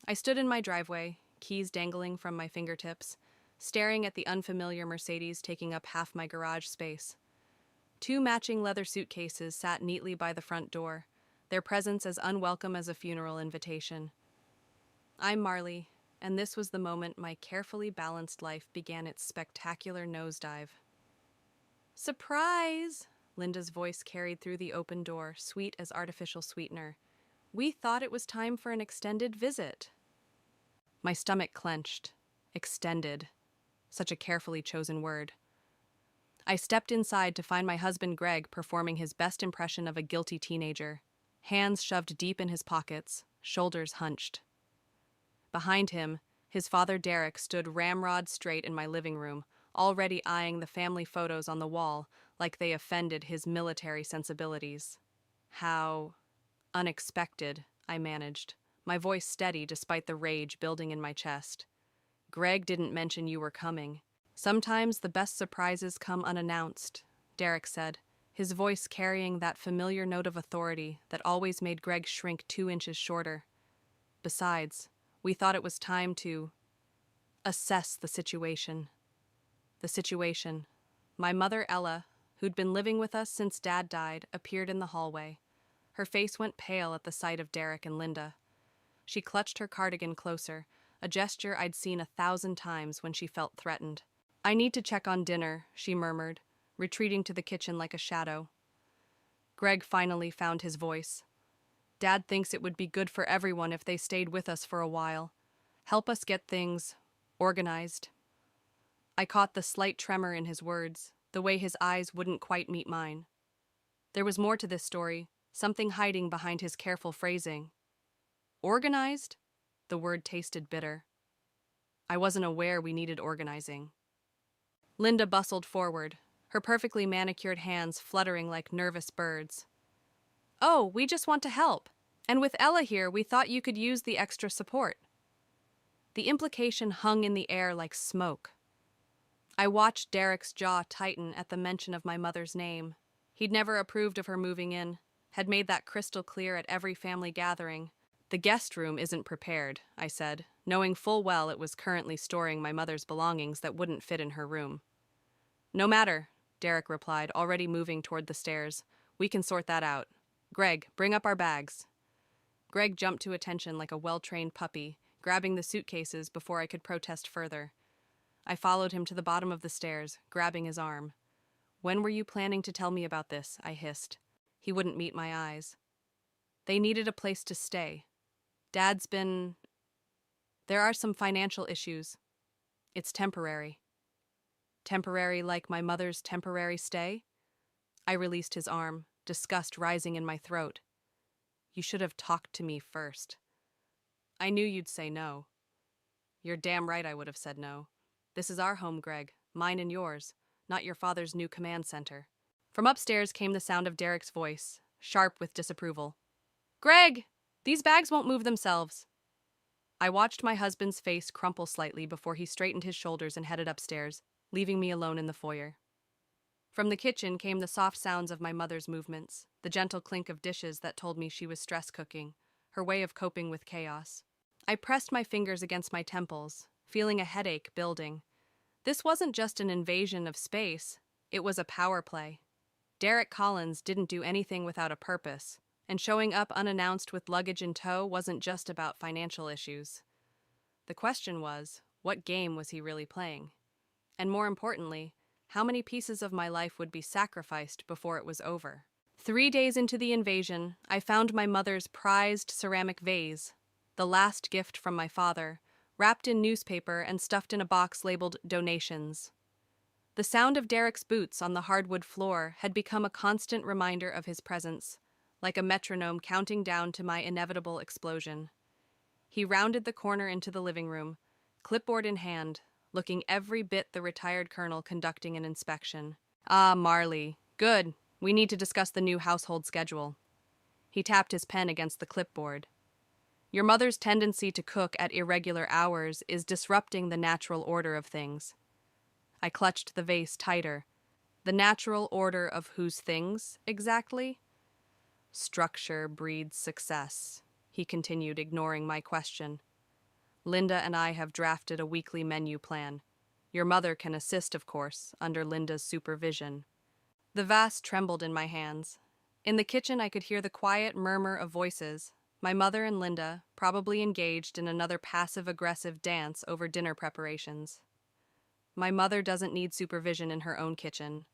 I stood in my driveway, keys dangling from my fingertips, staring at the unfamiliar Mercedes taking up half my garage space. Two matching leather suitcases sat neatly by the front door, their presence as unwelcome as a funeral invitation. I'm Marley, and this was the moment my carefully balanced life began its spectacular nosedive. Surprise! Linda's voice carried through the open door, sweet as artificial sweetener. We thought it was time for an extended visit. My stomach clenched. Extended. Such a carefully chosen word. I stepped inside to find my husband Greg performing his best impression of a guilty teenager, hands shoved deep in his pockets, shoulders hunched. Behind him, his father Derek stood ramrod straight in my living room, already eyeing the family photos on the wall like they offended his military sensibilities. How unexpected, I managed, my voice steady despite the rage building in my chest. Greg didn't mention you were coming. Sometimes the best surprises come unannounced, Derek said, his voice carrying that familiar note of authority that always made Greg shrink 2 inches shorter. Besides, we thought it was time to assess the situation. The situation. My mother, Ella, who'd been living with us since Dad died, appeared in the hallway. Her face went pale at the sight of Derek and Linda. She clutched her cardigan closer, a gesture I'd seen 1,000 times when she felt threatened. I need to check on dinner, she murmured, retreating to the kitchen like a shadow. Greg finally found his voice. Dad thinks it would be good for everyone if they stayed with us for a while. Help us get things organized. I caught the slight tremor in his words, the way his eyes wouldn't quite meet mine. There was more to this story, something hiding behind his careful phrasing. Organized? The word tasted bitter. I wasn't aware we needed organizing. Linda bustled forward, her perfectly manicured hands fluttering like nervous birds. Oh, we just want to help. And with Ella here, we thought you could use the extra support. The implication hung in the air like smoke. I watched Derek's jaw tighten at the mention of my mother's name. He'd never approved of her moving in, had made that crystal clear at every family gathering. The guest room isn't prepared, I said, knowing full well it was currently storing my mother's belongings that wouldn't fit in her room. No matter, Derek replied, already moving toward the stairs. We can sort that out. Greg, bring up our bags. Greg jumped to attention like a well-trained puppy, grabbing the suitcases before I could protest further. I followed him to the bottom of the stairs, grabbing his arm. When were you planning to tell me about this? I hissed. He wouldn't meet my eyes. They needed a place to stay. Dad's been... There are some financial issues. It's temporary. Temporary like my mother's temporary stay? I released his arm, disgust rising in my throat. You should have talked to me first. I knew you'd say no. You're damn right I would have said no. This is our home, Greg, mine and yours, not your father's new command center. From upstairs came the sound of Derek's voice, sharp with disapproval. Greg! These bags won't move themselves. I watched my husband's face crumple slightly before he straightened his shoulders and headed upstairs, leaving me alone in the foyer. From the kitchen came the soft sounds of my mother's movements, the gentle clink of dishes that told me she was stress cooking, her way of coping with chaos. I pressed my fingers against my temples, feeling a headache building. This wasn't just an invasion of space, it was a power play. Derek Collins didn't do anything without a purpose, and showing up unannounced with luggage in tow wasn't just about financial issues. The question was, what game was he really playing? And more importantly, how many pieces of my life would be sacrificed before it was over? 3 days into the invasion, I found my mother's prized ceramic vase, the last gift from my father, wrapped in newspaper and stuffed in a box labeled donations. The sound of Derek's boots on the hardwood floor had become a constant reminder of his presence, like a metronome counting down to my inevitable explosion. He rounded the corner into the living room, clipboard in hand, looking every bit the retired colonel conducting an inspection. Ah, Marley. Good. We need to discuss the new household schedule. He tapped his pen against the clipboard. Your mother's tendency to cook at irregular hours is disrupting the natural order of things. I clutched the vase tighter. The natural order of whose things, exactly? Structure breeds success, he continued, ignoring my question. Linda and I have drafted a weekly menu plan. Your mother can assist, of course, under Linda's supervision. The vase trembled in my hands. In the kitchen, I could hear the quiet murmur of voices. My mother and Linda, probably engaged in another passive-aggressive dance over dinner preparations. My mother doesn't need supervision in her own kitchen.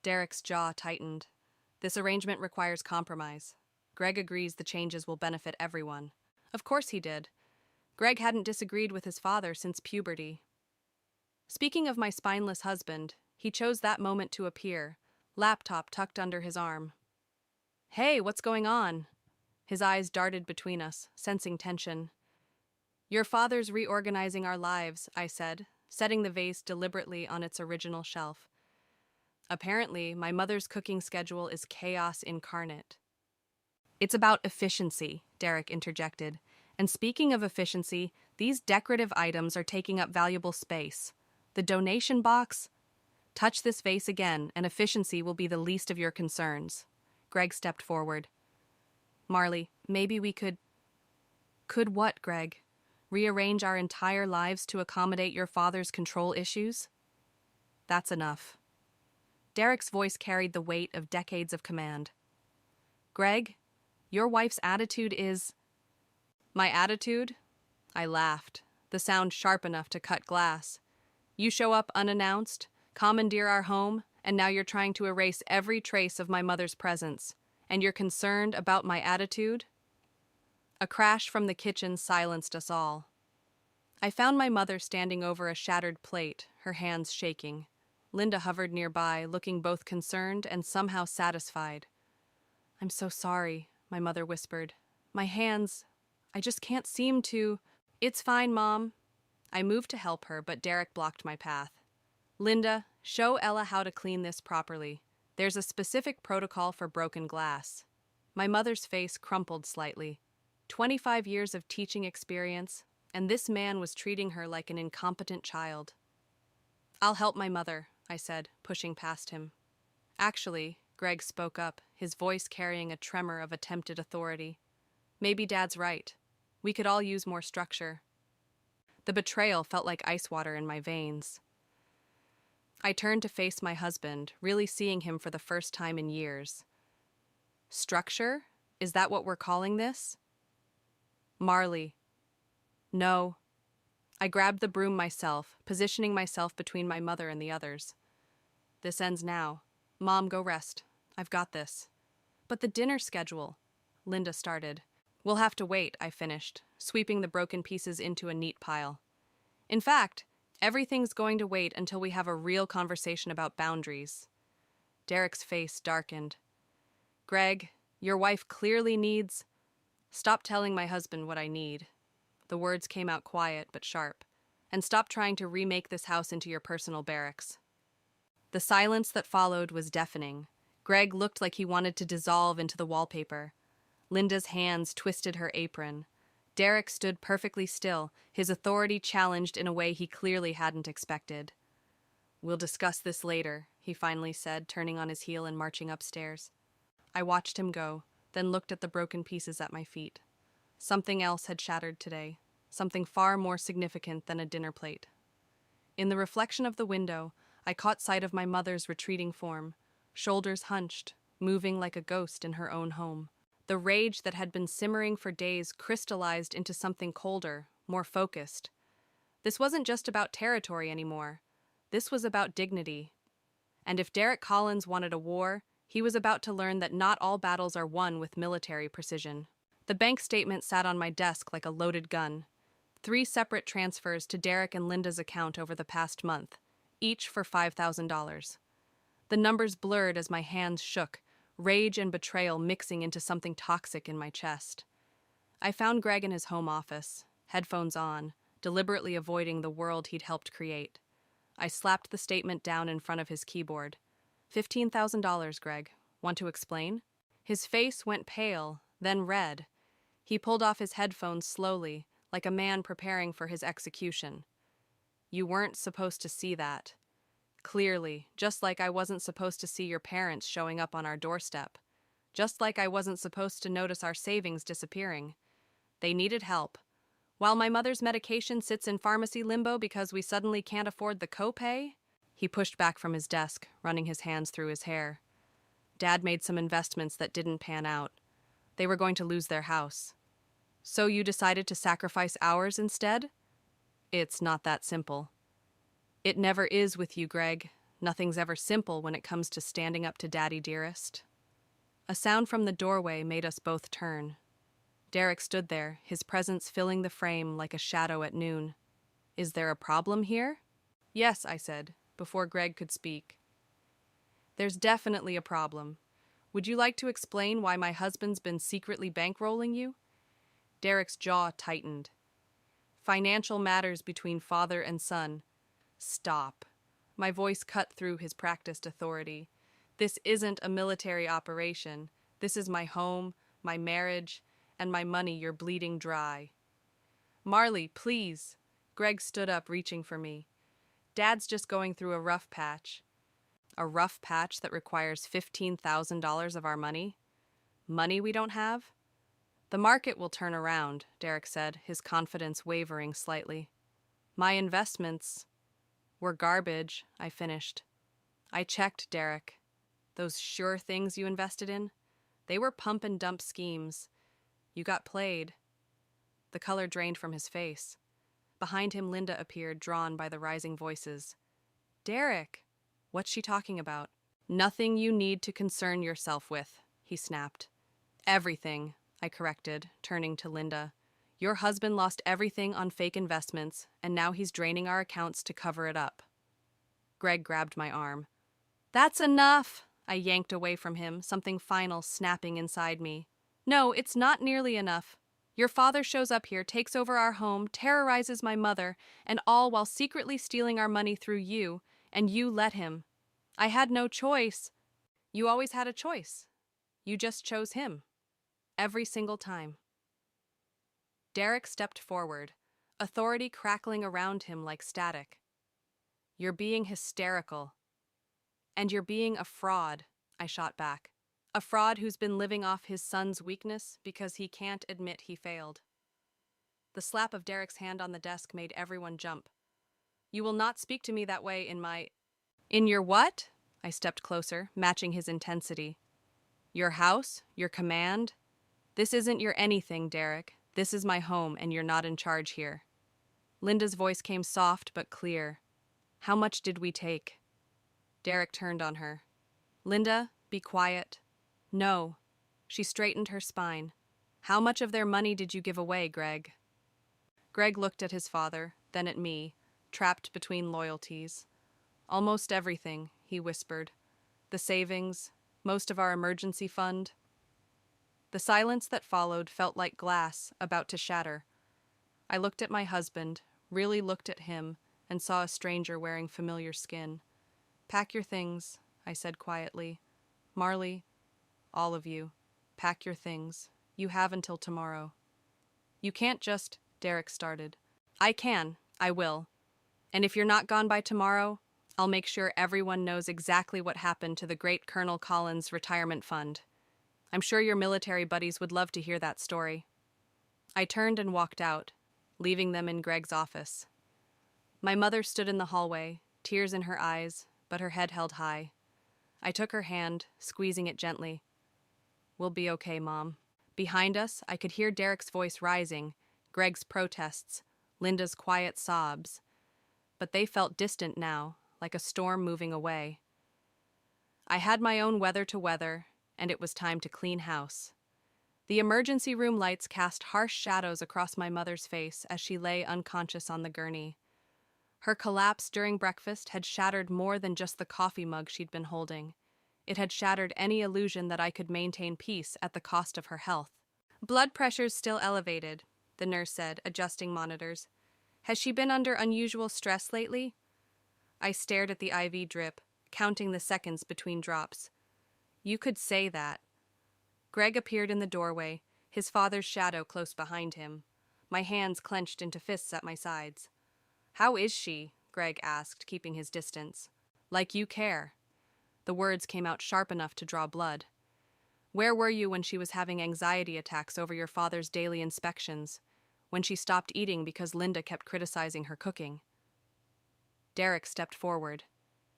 Derek's jaw tightened. This arrangement requires compromise. Greg agrees the changes will benefit everyone. Of course he did. Greg hadn't disagreed with his father since puberty. Speaking of my spineless husband, he chose that moment to appear, laptop tucked under his arm. Hey, what's going on? His eyes darted between us, sensing tension. Your father's reorganizing our lives, I said, setting the vase deliberately on its original shelf. Apparently, my mother's cooking schedule is chaos incarnate. It's about efficiency, Derek interjected. And speaking of efficiency, these decorative items are taking up valuable space. The donation box? Touch this vase again, and efficiency will be the least of your concerns. Greg stepped forward. Marley, maybe we could... Could what, Greg? Rearrange our entire lives to accommodate your father's control issues? That's enough. Derek's voice carried the weight of decades of command. Greg, your wife's attitude is... My attitude? I laughed, the sound sharp enough to cut glass. You show up unannounced, commandeer our home, and now you're trying to erase every trace of my mother's presence. And you're concerned about my attitude? A crash from the kitchen silenced us all. I found my mother standing over a shattered plate, her hands shaking. Linda hovered nearby, looking both concerned and somehow satisfied. I'm so sorry, my mother whispered. My hands, I just can't seem to... It's fine, Mom. I moved to help her, but Derek blocked my path. Linda, show Ella how to clean this properly. There's a specific protocol for broken glass. My mother's face crumpled slightly. 25 years of teaching experience, and this man was treating her like an incompetent child. I'll help my mother, I said, pushing past him. Actually, Greg spoke up, his voice carrying a tremor of attempted authority. Maybe Dad's right. We could all use more structure. The betrayal felt like ice water in my veins. I turned to face my husband, really seeing him for the first time in years. Structure? Is that what we're calling this? Marley. No. I grabbed the broom myself, positioning myself between my mother and the others. This ends now. Mom, go rest. I've got this. But the dinner schedule, Linda started. We'll have to wait, I finished, sweeping the broken pieces into a neat pile. In fact, everything's going to wait until we have a real conversation about boundaries. Derek's face darkened. Greg, your wife clearly needs... Stop telling my husband what I need. The words came out quiet but sharp. And stop trying to remake this house into your personal barracks. The silence that followed was deafening. Greg looked like he wanted to dissolve into the wallpaper. Linda's hands twisted her apron. Derek stood perfectly still, his authority challenged in a way he clearly hadn't expected. We'll discuss this later, he finally said, turning on his heel and marching upstairs. I watched him go, then looked at the broken pieces at my feet. Something else had shattered today, something far more significant than a dinner plate. In the reflection of the window, I caught sight of my mother's retreating form, shoulders hunched, moving like a ghost in her own home. The rage that had been simmering for days crystallized into something colder, more focused. This wasn't just about territory anymore. This was about dignity. And if Derek Collins wanted a war, he was about to learn that not all battles are won with military precision. The bank statement sat on my desk like a loaded gun. 3 separate transfers to Derek and Linda's account over the past month, each for $5,000. The numbers blurred as my hands shook, rage and betrayal mixing into something toxic in my chest. I found Greg in his home office, headphones on, deliberately avoiding the world he'd helped create. I slapped the statement down in front of his keyboard. $15,000, Greg. Want to explain? His face went pale, then red. He pulled off his headphones slowly, like a man preparing for his execution. You weren't supposed to see that. Clearly, just like I wasn't supposed to see your parents showing up on our doorstep. Just like I wasn't supposed to notice our savings disappearing. They needed help. While my mother's medication sits in pharmacy limbo because we suddenly can't afford the copay? He pushed back from his desk, running his hands through his hair. Dad made some investments that didn't pan out. They were going to lose their house. So you decided to sacrifice ours instead? It's not that simple. It never is with you, Greg. Nothing's ever simple when it comes to standing up to Daddy dearest. A sound from the doorway made us both turn. Derek stood there, his presence filling the frame like a shadow at noon. Is there a problem here? Yes, I said, before Greg could speak. There's definitely a problem. Would you like to explain why my husband's been secretly bankrolling you? Derek's jaw tightened. Financial matters between father and son. Stop. My voice cut through his practiced authority. This isn't a military operation. This is my home, my marriage, and my money you're bleeding dry. Marley, please. Greg stood up, reaching for me. Dad's just going through a rough patch. A rough patch that requires $15,000 of our money? Money we don't have? The market will turn around, Derek said, his confidence wavering slightly. My investments were garbage, I finished. I checked, Derek. Those sure things you invested in? They were pump and dump schemes. You got played. The color drained from his face. Behind him, Linda appeared, drawn by the rising voices. Derek! What's she talking about? Nothing you need to concern yourself with, he snapped. Everything, I corrected, turning to Linda. Your husband lost everything on fake investments, and now he's draining our accounts to cover it up. Greg grabbed my arm. That's enough! I yanked away from him, something final snapping inside me. No, it's not nearly enough. Your father shows up here, takes over our home, terrorizes my mother, and all while secretly stealing our money through you, and you let him. I had no choice. You always had a choice. You just chose him. Every single time. Derek stepped forward, authority crackling around him like static. You're being hysterical. And you're being a fraud, I shot back. A fraud who's been living off his son's weakness because he can't admit he failed. The slap of Derek's hand on the desk made everyone jump. You will not speak to me that way In your what? I stepped closer, matching his intensity. Your house? Your command? This isn't your anything, Derek. This is my home, and you're not in charge here. Linda's voice came soft but clear. How much did we take? Derek turned on her. Linda, be quiet. No. She straightened her spine. How much of their money did you give away, Greg? Greg looked at his father, then at me, trapped between loyalties. Almost everything, he whispered. The savings, most of our emergency fund. The silence that followed felt like glass about to shatter. I looked at my husband, really looked at him, and saw a stranger wearing familiar skin. Pack your things, I said quietly. Marley, all of you, pack your things. You have until tomorrow. You can't just, Derek started. I can, I will. And if you're not gone by tomorrow, I'll make sure everyone knows exactly what happened to the great Colonel Collins' retirement fund. I'm sure your military buddies would love to hear that story. I turned and walked out, leaving them in Greg's office. My mother stood in the hallway, tears in her eyes, but her head held high. I took her hand, squeezing it gently. We'll be okay, Mom. Behind us, I could hear Derek's voice rising, Greg's protests, Linda's quiet sobs. But they felt distant now, like a storm moving away. I had my own weather to weather, and it was time to clean house. The emergency room lights cast harsh shadows across my mother's face as she lay unconscious on the gurney. Her collapse during breakfast had shattered more than just the coffee mug she'd been holding. It had shattered any illusion that I could maintain peace at the cost of her health. Blood pressure's still elevated, the nurse said, adjusting monitors. Has she been under unusual stress lately? I stared at the IV drip, counting the seconds between drops. You could say that. Greg appeared in the doorway, his father's shadow close behind him. My hands clenched into fists at my sides. How is she? Greg asked, keeping his distance. Like you care. The words came out sharp enough to draw blood. Where were you when she was having anxiety attacks over your father's daily inspections? when she stopped eating because Linda kept criticizing her cooking. Derek stepped forward.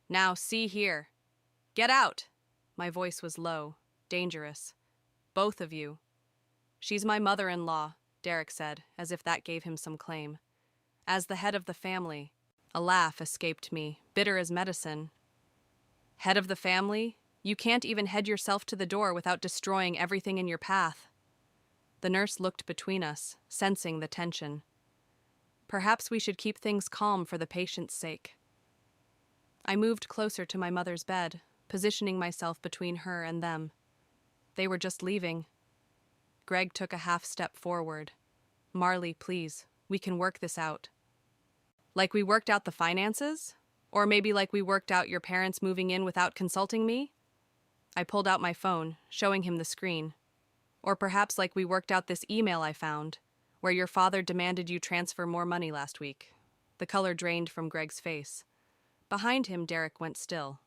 "Now, see here. Get out!" My voice was low, dangerous. "Both of you." "She's my mother-in-law," Derek said, as if that gave him some claim. "As the head of the family." A laugh escaped me, bitter as medicine. "Head of the family? You can't even head yourself to the door without destroying everything in your path." The nurse looked between us, sensing the tension. Perhaps we should keep things calm for the patient's sake. I moved closer to my mother's bed, positioning myself between her and them. They were just leaving. Greg took a half step forward. "Marley, please, we can work this out." "Like we worked out the finances? Or maybe like we worked out your parents moving in without consulting me?" I pulled out my phone, showing him the screen. "Or perhaps like we worked out this email I found, where your father demanded you transfer more money last week." The color drained from Greg's face. Behind him, Derek went still.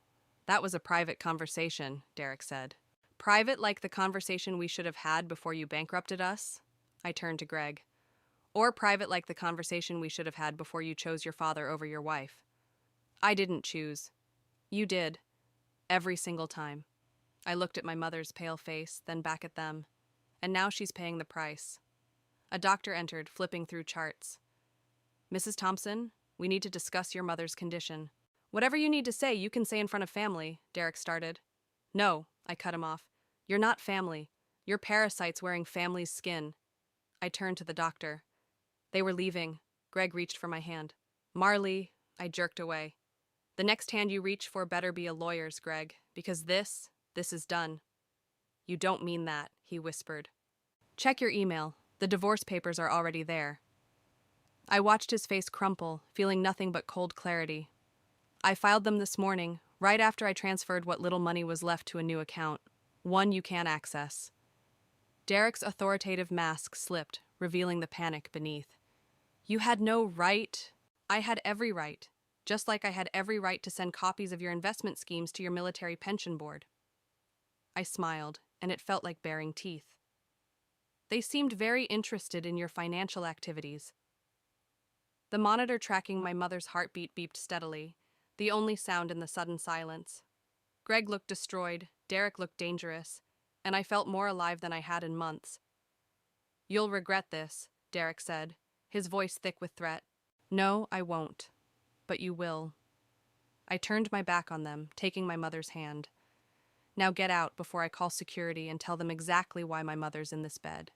"That was a private conversation," Derek said. "Private like the conversation we should have had before you bankrupted us?" I turned to Greg. "Or private like the conversation we should have had before you chose your father over your wife?" "I didn't choose. You did. Every single time." I looked at my mother's pale face, then back at them. And now she's paying the price. A doctor entered, flipping through charts. "Mrs. Thompson, we need to discuss your mother's condition." "Whatever you need to say, you can say in front of family," Derek started. "No," I cut him off. "You're not family. You're parasites wearing family's skin." I turned to the doctor. They were leaving. Greg reached for my hand. "Marley," I jerked away. "The next hand you reach for better be a lawyer's, Greg, because this is done." "You don't mean that," he whispered. "Check your email. The divorce papers are already there." I watched his face crumple, feeling nothing but cold clarity. "I filed them this morning, right after I transferred what little money was left to a new account. One you can't access." Derek's authoritative mask slipped, revealing the panic beneath. "You had no right." "I had every right, just like I had every right to send copies of your investment schemes to your military pension board." I smiled, and it felt like baring teeth. "They seemed very interested in your financial activities." The monitor tracking my mother's heartbeat beeped steadily, the only sound in the sudden silence. Greg looked destroyed, Derek looked dangerous, and I felt more alive than I had in months. "You'll regret this," Derek said, his voice thick with threat. "No, I won't. But you will." I turned my back on them, taking my mother's hand. "Now get out before I call security and tell them exactly why my mother's in this bed."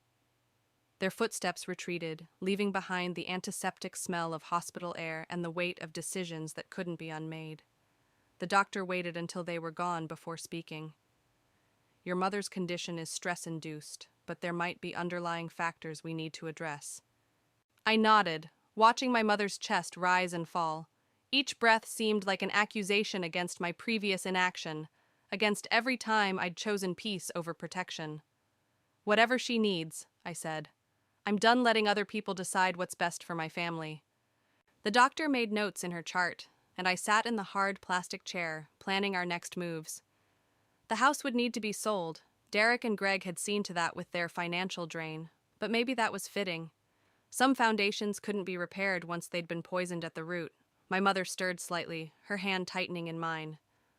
Their footsteps retreated, leaving behind the antiseptic smell of hospital air and the weight of decisions that couldn't be unmade. The doctor waited until they were gone before speaking. "Your mother's condition is stress-induced, but there might be underlying factors we need to address." I nodded, watching my mother's chest rise and fall. Each breath seemed like an accusation against my previous inaction, against every time I'd chosen peace over protection. "Whatever she needs," I said. "I'm done letting other people decide what's best for my family." The doctor made notes in her chart, and I sat in the hard plastic chair, planning our next moves. The house would need to be sold. Derek and Greg had seen to that with their financial drain, but maybe that was fitting. Some foundations couldn't be repaired once they'd been poisoned at the root. My mother stirred slightly, her hand tightening in mine.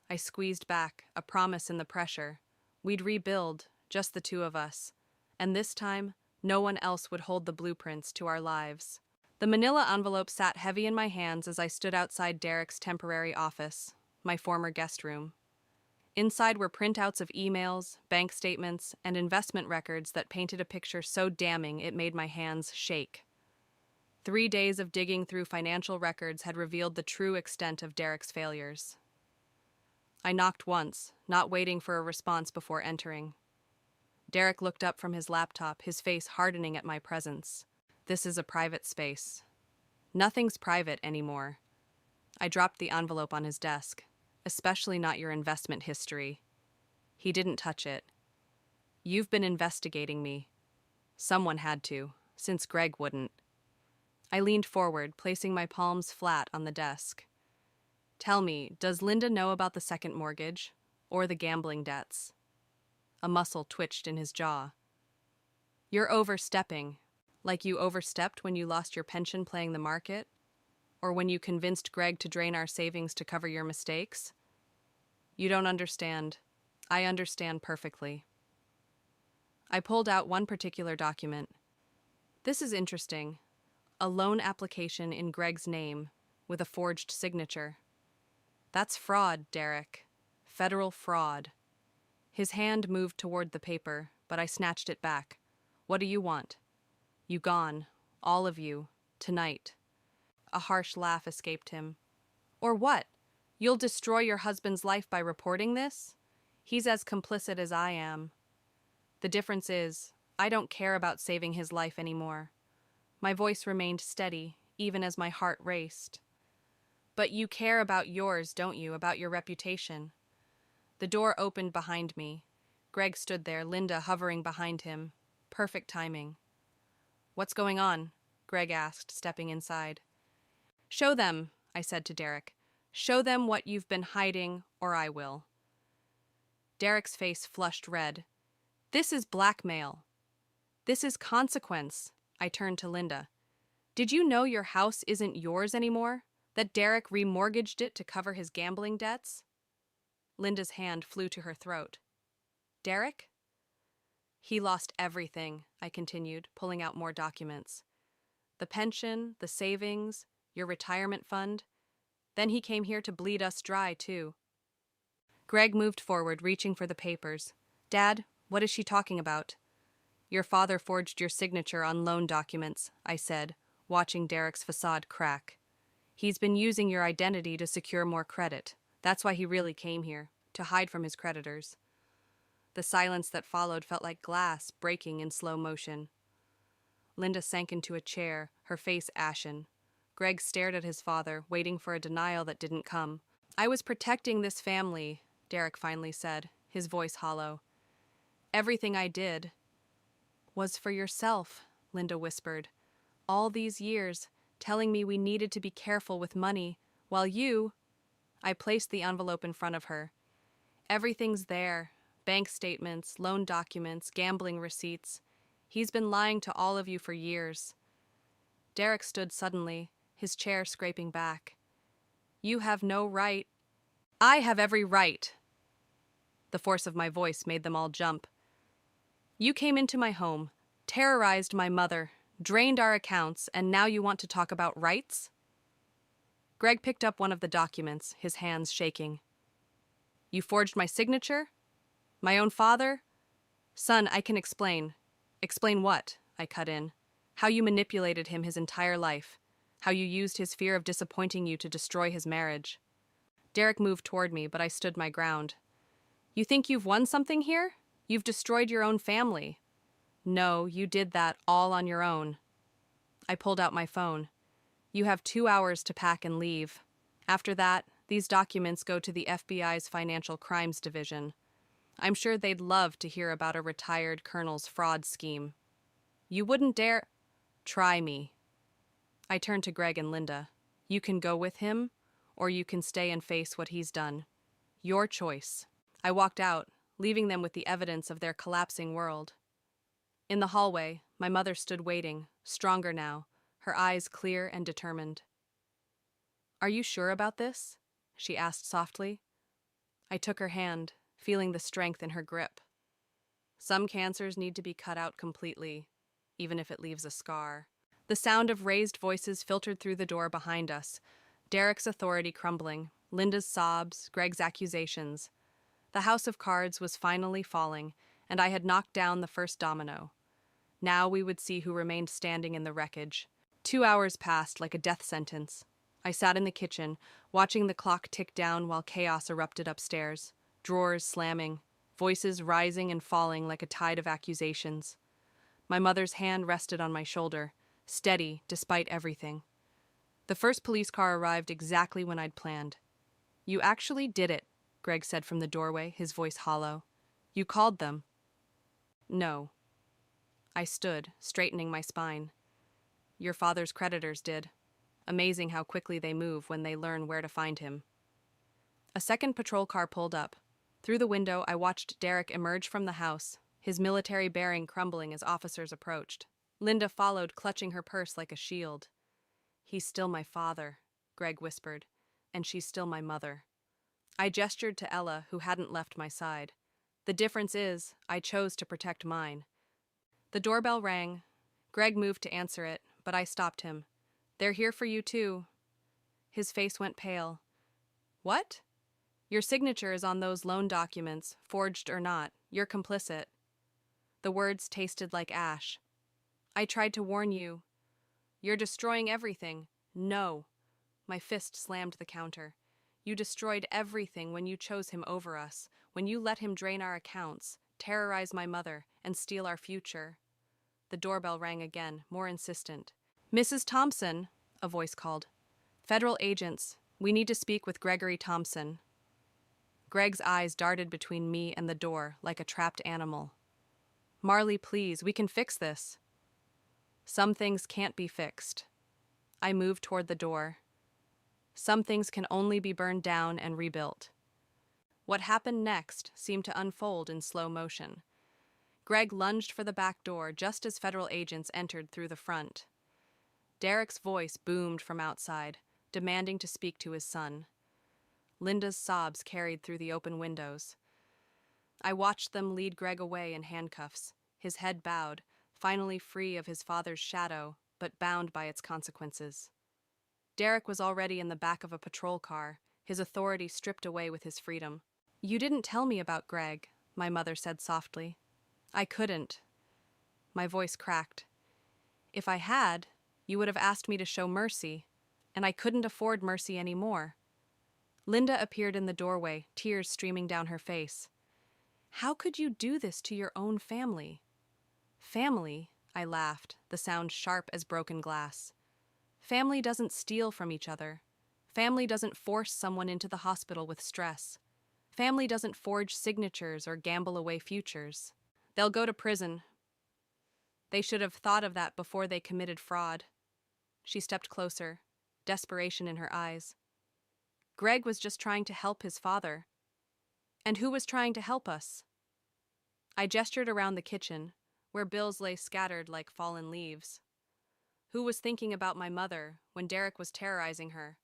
I squeezed back, a promise in the pressure. We'd rebuild, just the two of us. And this time, no one else would hold the blueprints to our lives. The manila envelope sat heavy in my hands as I stood outside Derek's temporary office, my former guest room. Inside were printouts of emails, bank statements, and investment records that painted a picture so damning it made my hands shake. 3 days of digging through financial records had revealed the true extent of Derek's failures. I knocked once, not waiting for a response before entering. Derek looked up from his laptop, his face hardening at my presence. "This is a private space." "Nothing's private anymore." I dropped the envelope on his desk. "Especially not your investment history." He didn't touch it. "You've been investigating me." Someone had to, since Greg wouldn't. I leaned forward, placing my palms flat on the desk. "Tell me, does Linda know about the second mortgage? Or the gambling debts?" A muscle twitched in his jaw. "You're overstepping." Like you overstepped when you lost your pension playing the market? Or when you convinced Greg to drain our savings to cover your mistakes? You don't understand. I understand perfectly. I pulled out one particular document. This is interesting. A loan application in Greg's name with a forged signature. That's fraud, Derek. Federal fraud. His hand moved toward the paper, but I snatched it back. What do you want? You gone. All of you. Tonight. A harsh laugh escaped him. Or what? You'll destroy your husband's life by reporting this? He's as complicit as I am. The difference is, I don't care about saving his life anymore. My voice remained steady, even as my heart raced. But you care about yours, don't you, about your reputation? The door opened behind me. Greg stood there, Linda hovering behind him. Perfect timing. What's going on? Greg asked, stepping inside. Show them, I said to Derek. Show them what you've been hiding, or I will. Derek's face flushed red. This is blackmail. This is consequence. I turned to Linda. Did you know your house isn't yours anymore? That Derek remortgaged it to cover his gambling debts? Linda's hand flew to her throat. Derek? He lost everything, I continued, pulling out more documents. The pension, the savings, your retirement fund. Then he came here to bleed us dry, too. Greg moved forward, reaching for the papers. Dad, what is she talking about? Your father forged your signature on loan documents, I said, watching Derek's facade crack. He's been using your identity to secure more credit. That's why he really came here, to hide from his creditors. The silence that followed felt like glass breaking in slow motion. Linda sank into a chair, her face ashen. Greg stared at his father, waiting for a denial that didn't come. I was protecting this family, Derek finally said, his voice hollow. Everything I did was for yourself, Linda whispered. All these years, telling me we needed to be careful with money, while you... I placed the envelope in front of her. Everything's there. Bank statements, loan documents, gambling receipts. He's been lying to all of you for years. Derek stood suddenly, his chair scraping back. You have no right. I have every right. The force of my voice made them all jump. You came into my home, terrorized my mother, drained our accounts, and now you want to talk about rights? Greg picked up one of the documents, his hands shaking. You forged my signature? My own father? Son, I can explain. Explain what? I cut in. How you manipulated him his entire life. How you used his fear of disappointing you to destroy his marriage. Derek moved toward me, but I stood my ground. You think you've won something here? You've destroyed your own family. No, you did that all on your own. I pulled out my phone. You have 2 hours to pack and leave. After that, these documents go to the FBI's Financial Crimes Division. I'm sure they'd love to hear about a retired colonel's fraud scheme. You wouldn't dare... Try me. I turned to Greg and Linda. You can go with him, or you can stay and face what he's done. Your choice. I walked out, leaving them with the evidence of their collapsing world. In the hallway, my mother stood waiting, stronger now, her eyes clear and determined. Are you sure about this? She asked softly. I took her hand, feeling the strength in her grip. Some cancers need to be cut out completely, even if it leaves a scar. The sound of raised voices filtered through the door behind us, Derek's authority crumbling, Linda's sobs, Greg's accusations. The house of cards was finally falling, and I had knocked down the first domino. Now we would see who remained standing in the wreckage. 2 hours passed like a death sentence. I sat in the kitchen, watching the clock tick down while chaos erupted upstairs, drawers slamming, voices rising and falling like a tide of accusations. My mother's hand rested on my shoulder, steady despite everything. The first police car arrived exactly when I'd planned. You actually did it, Greg said from the doorway, his voice hollow. You called them. No. I stood, straightening my spine. Your father's creditors did. Amazing how quickly they move when they learn where to find him. A second patrol car pulled up. Through the window, I watched Derek emerge from the house, his military bearing crumbling as officers approached. Linda followed, clutching her purse like a shield. "He's still my father," Greg whispered, "and she's still my mother." I gestured to Ella, who hadn't left my side. "The difference is, I chose to protect mine." The doorbell rang. Greg moved to answer it, but I stopped him. "They're here for you too." His face went pale. "What?" "Your signature is on those loan documents, forged or not. You're complicit." The words tasted like ash. "I tried to warn you." "You're destroying everything." "No." My fist slammed the counter. "You destroyed everything when you chose him over us, when you let him drain our accounts, terrorize my mother, and steal our future." The doorbell rang again, more insistent. "Mrs. Thompson," a voice called. "Federal agents, we need to speak with Gregory Thompson." Greg's eyes darted between me and the door like a trapped animal. "Marley, please, we can fix this." "Some things can't be fixed." I moved toward the door. "Some things can only be burned down and rebuilt." What happened next seemed to unfold in slow motion. Greg lunged for the back door just as federal agents entered through the front. Derek's voice boomed from outside, demanding to speak to his son. Linda's sobs carried through the open windows. I watched them lead Greg away in handcuffs, his head bowed, finally free of his father's shadow, but bound by its consequences. Derek was already in the back of a patrol car, his authority stripped away with his freedom. "You didn't tell me about Greg," my mother said softly. "I couldn't." My voice cracked. "If I had, you would have asked me to show mercy, and I couldn't afford mercy anymore." Linda appeared in the doorway, tears streaming down her face. "How could you do this to your own family?" "Family?" I laughed, the sound sharp as broken glass. "Family doesn't steal from each other. Family doesn't force someone into the hospital with stress. Family doesn't forge signatures or gamble away futures. They'll go to prison. They should have thought of that before they committed fraud." She stepped closer, desperation in her eyes. "Greg was just trying to help his father." "And who was trying to help us?" I gestured around the kitchen, where bills lay scattered like fallen leaves. "Who was thinking about my mother when Derek was terrorizing her?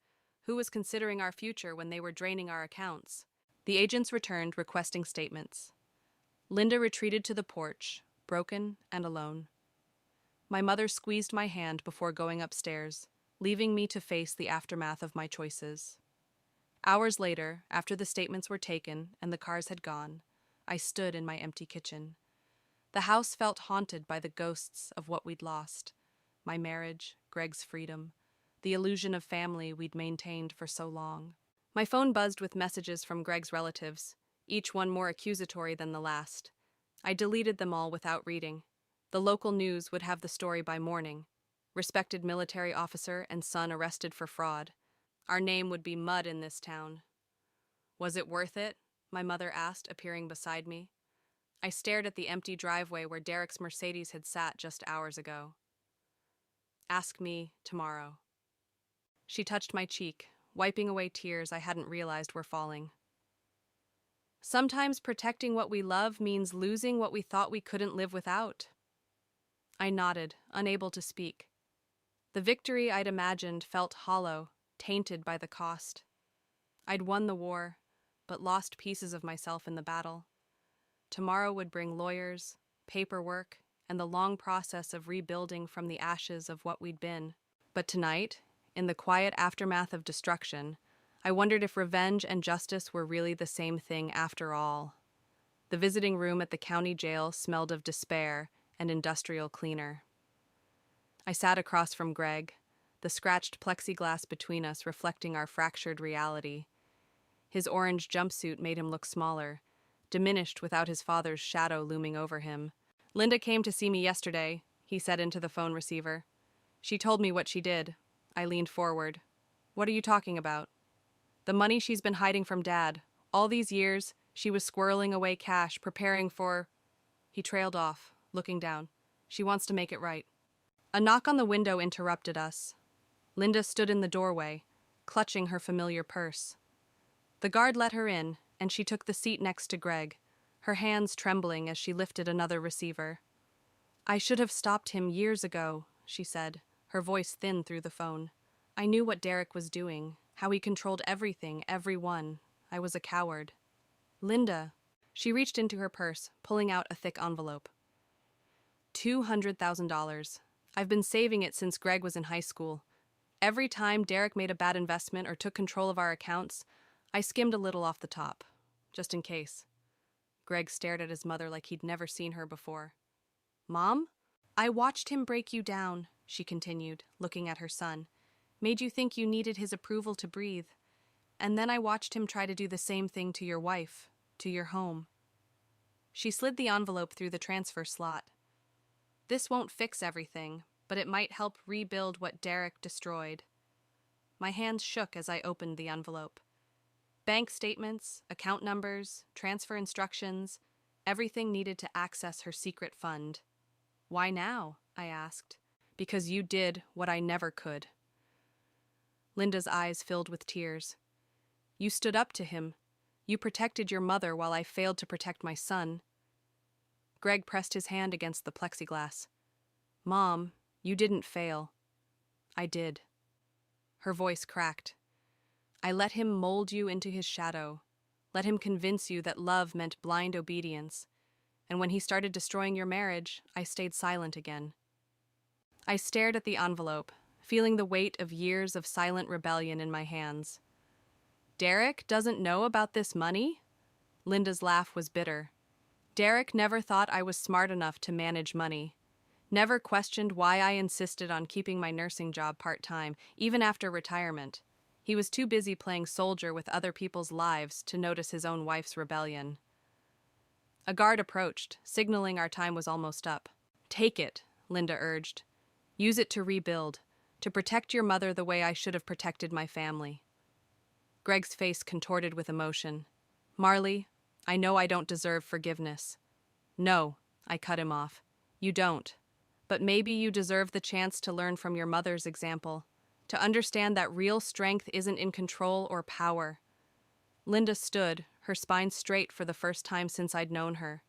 Who was considering our future when they were draining our accounts?" The agents returned, requesting statements. Linda retreated to the porch, broken and alone. My mother squeezed my hand before going upstairs, leaving me to face the aftermath of my choices. Hours later, after the statements were taken and the cars had gone, I stood in my empty kitchen. The house felt haunted by the ghosts of what we'd lost: my marriage, Greg's freedom, the illusion of family we'd maintained for so long. My phone buzzed with messages from Greg's relatives, each one more accusatory than the last. I deleted them all without reading. The local news would have the story by morning. Respected military officer and son arrested for fraud. Our name would be mud in this town. "Was it worth it?" my mother asked, appearing beside me. I stared at the empty driveway where Derek's Mercedes had sat just hours ago. "Ask me tomorrow." She touched my cheek, wiping away tears I hadn't realized were falling. "Sometimes protecting what we love means losing what we thought we couldn't live without." I nodded, unable to speak. The victory I'd imagined felt hollow, tainted by the cost. I'd won the war, but lost pieces of myself in the battle. Tomorrow would bring lawyers, paperwork, and the long process of rebuilding from the ashes of what we'd been. But tonight, in the quiet aftermath of destruction, I wondered if revenge and justice were really the same thing after all. The visiting room at the county jail smelled of despair and industrial cleaner. I sat across from Greg, the scratched plexiglass between us reflecting our fractured reality. His orange jumpsuit made him look smaller, diminished without his father's shadow looming over him. "Linda came to see me yesterday," he said into the phone receiver. "She told me what she did." I leaned forward. "What are you talking about?" "The money she's been hiding from Dad. All these years, she was squirreling away cash, preparing for—" He trailed off, looking down. "She wants to make it right." A knock on the window interrupted us. Linda stood in the doorway, clutching her familiar purse. The guard let her in, and she took the seat next to Greg, her hands trembling as she lifted another receiver. I should have stopped him years ago, she said, her voice thin through the phone. I knew what Derek was doing, how he controlled everything, everyone. I was a coward. Linda. She reached into her purse, pulling out a thick envelope. $200,000. I've been saving it since Greg was in high school. Every time Derek made a bad investment or took control of our accounts, I skimmed a little off the top, just in case. Greg stared at his mother like he'd never seen her before. Mom? I watched him break you down, she continued, looking at her son. Made you think you needed his approval to breathe. And then I watched him try to do the same thing to your wife, to your home. She slid the envelope through the transfer slot. This won't fix everything, but it might help rebuild what Derek destroyed. My hands shook as I opened the envelope. Bank statements, account numbers, transfer instructions, everything needed to access her secret fund. Why now? I asked. Because you did what I never could. Linda's eyes filled with tears. You stood up to him. You protected your mother while I failed to protect my son. Greg pressed his hand against the plexiglass. Mom, you didn't fail. I did. Her voice cracked. I let him mold you into his shadow. Let him convince you that love meant blind obedience. And when he started destroying your marriage, I stayed silent again. I stared at the envelope, feeling the weight of years of silent rebellion in my hands. Derek doesn't know about this money? Linda's laugh was bitter. Derek never thought I was smart enough to manage money. Never questioned why I insisted on keeping my nursing job part-time, even after retirement. He was too busy playing soldier with other people's lives to notice his own wife's rebellion. A guard approached, signaling our time was almost up. Take it, Linda urged. Use it to rebuild, to protect your mother the way I should have protected my family. Greg's face contorted with emotion. Marley, I know I don't deserve forgiveness. No, I cut him off. You don't. But maybe you deserve the chance to learn from your mother's example, to understand that real strength isn't in control or power. Linda stood, her spine straight for the first time since I'd known her.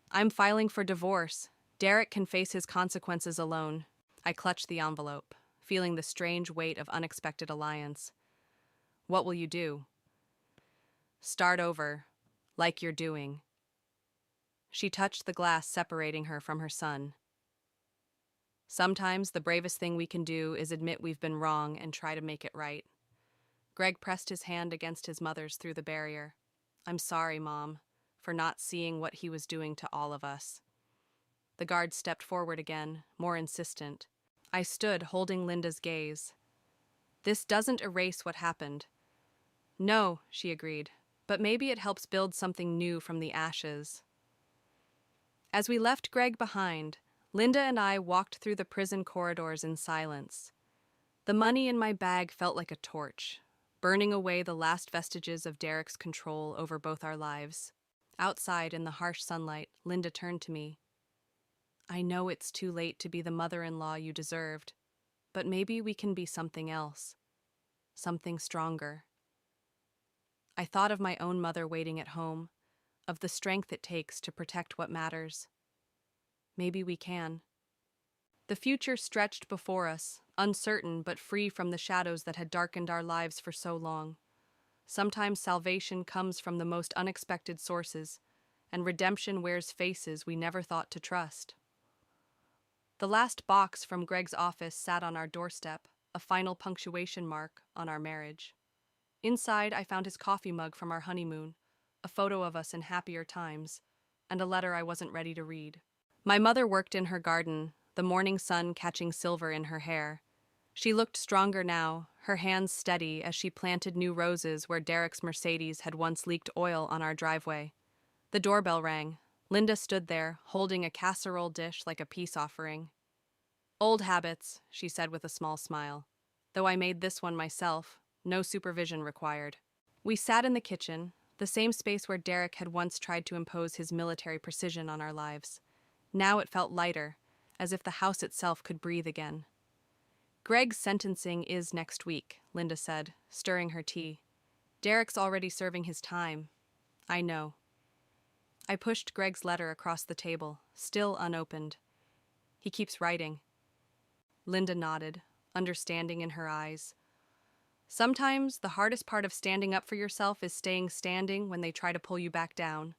I'm filing for divorce. Derek can face his consequences alone. I clutched the envelope, feeling the strange weight of unexpected alliance. What will you do? Start over, like you're doing. She touched the glass separating her from her son. Sometimes the bravest thing we can do is admit we've been wrong and try to make it right. Greg pressed his hand against his mother's through the barrier. I'm sorry, Mom, for not seeing what he was doing to all of us. The guard stepped forward again, more insistent. I stood, holding Linda's gaze. This doesn't erase what happened. No, she agreed, but maybe it helps build something new from the ashes. As we left Greg behind, Linda and I walked through the prison corridors in silence. The money in my bag felt like a torch, burning away the last vestiges of Derek's control over both our lives. Outside in the harsh sunlight, Linda turned to me. I know it's too late to be the mother-in-law you deserved, but maybe we can be something else, something stronger. I thought of my own mother waiting at home, of the strength it takes to protect what matters. Maybe we can. The future stretched before us, uncertain but free from the shadows that had darkened our lives for so long. Sometimes salvation comes from the most unexpected sources, and redemption wears faces we never thought to trust. The last box from Greg's office sat on our doorstep, a final punctuation mark on our marriage. Inside, I found his coffee mug from our honeymoon, a photo of us in happier times, and a letter I wasn't ready to read. My mother worked in her garden, the morning sun catching silver in her hair. She looked stronger now, her hands steady as she planted new roses where Derek's Mercedes had once leaked oil on our driveway. The doorbell rang. Linda stood there, holding a casserole dish like a peace offering. Old habits, she said with a small smile. Though I made this one myself, no supervision required. We sat in the kitchen, the same space where Derek had once tried to impose his military precision on our lives. Now it felt lighter, as if the house itself could breathe again. Greg's sentencing is next week, Linda said, stirring her tea. Derek's already serving his time. I know. I pushed Greg's letter across the table, still unopened. He keeps writing. Linda nodded, understanding in her eyes. Sometimes the hardest part of standing up for yourself is staying standing when they try to pull you back down.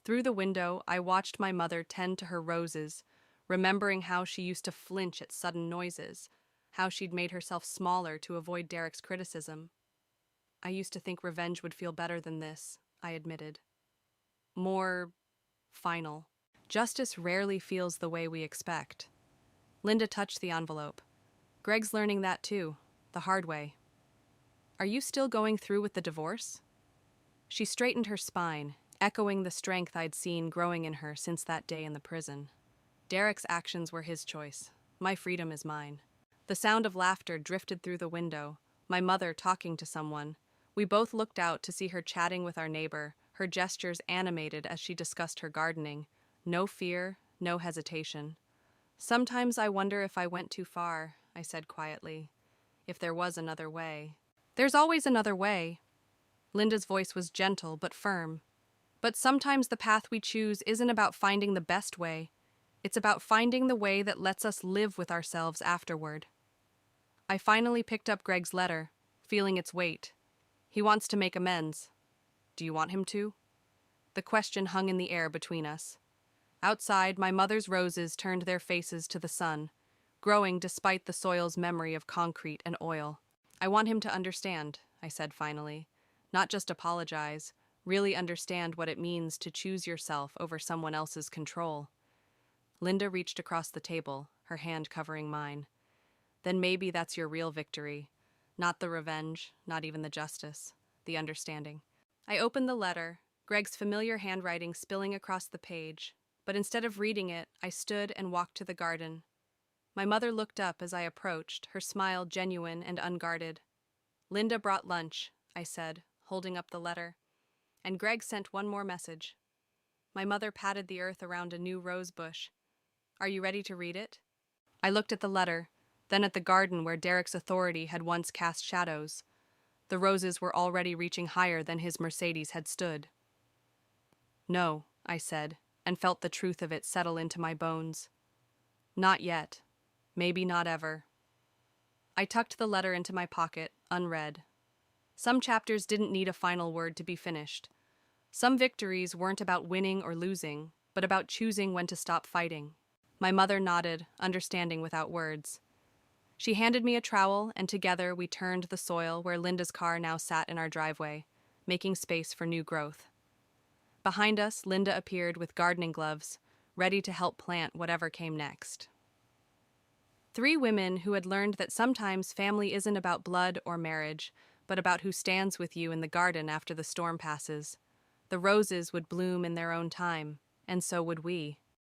Through the window, I watched my mother tend to her roses, remembering how she used to flinch at sudden noises, how she'd made herself smaller to avoid Derek's criticism. I used to think revenge would feel better than this, I admitted. More final. Justice rarely feels the way we expect. Linda touched the envelope. Greg's learning that too, the hard way. Are you still going through with the divorce? She straightened her spine, echoing the strength I'd seen growing in her since that day in the prison. Derek's actions were his choice. My freedom is mine. The sound of laughter drifted through the window, my mother talking to someone. We both looked out to see her chatting with our neighbor, her gestures animated as she discussed her gardening. No fear, no hesitation. Sometimes I wonder if I went too far, I said quietly. If there was another way. There's always another way. Linda's voice was gentle but firm. But sometimes the path we choose isn't about finding the best way. It's about finding the way that lets us live with ourselves afterward. I finally picked up Greg's letter, feeling its weight. He wants to make amends. Do you want him to? The question hung in the air between us. Outside, my mother's roses turned their faces to the sun, growing despite the soil's memory of concrete and oil. I want him to understand, I said finally. Not just apologize, really understand what it means to choose yourself over someone else's control. Linda reached across the table, her hand covering mine. Then maybe that's your real victory. Not the revenge, not even the justice, the understanding. I opened the letter, Greg's familiar handwriting spilling across the page, but instead of reading it, I stood and walked to the garden. My mother looked up as I approached, her smile genuine and unguarded. Linda brought lunch, I said, holding up the letter. And Greg sent one more message. My mother patted the earth around a new rose bush. Are you ready to read it? I looked at the letter, then at the garden where Derek's authority had once cast shadows. The roses were already reaching higher than his Mercedes had stood. No, I said, and felt the truth of it settle into my bones. Not yet. Maybe not ever. I tucked the letter into my pocket, unread. Some chapters didn't need a final word to be finished. Some victories weren't about winning or losing, but about choosing when to stop fighting. My mother nodded, understanding without words. She handed me a trowel, and together we turned the soil where Linda's car now sat in our driveway, making space for new growth. Behind us, Linda appeared with gardening gloves, ready to help plant whatever came next. 3 women who had learned that sometimes family isn't about blood or marriage, but about who stands with you in the garden after the storm passes. The roses would bloom in their own time, and so would we.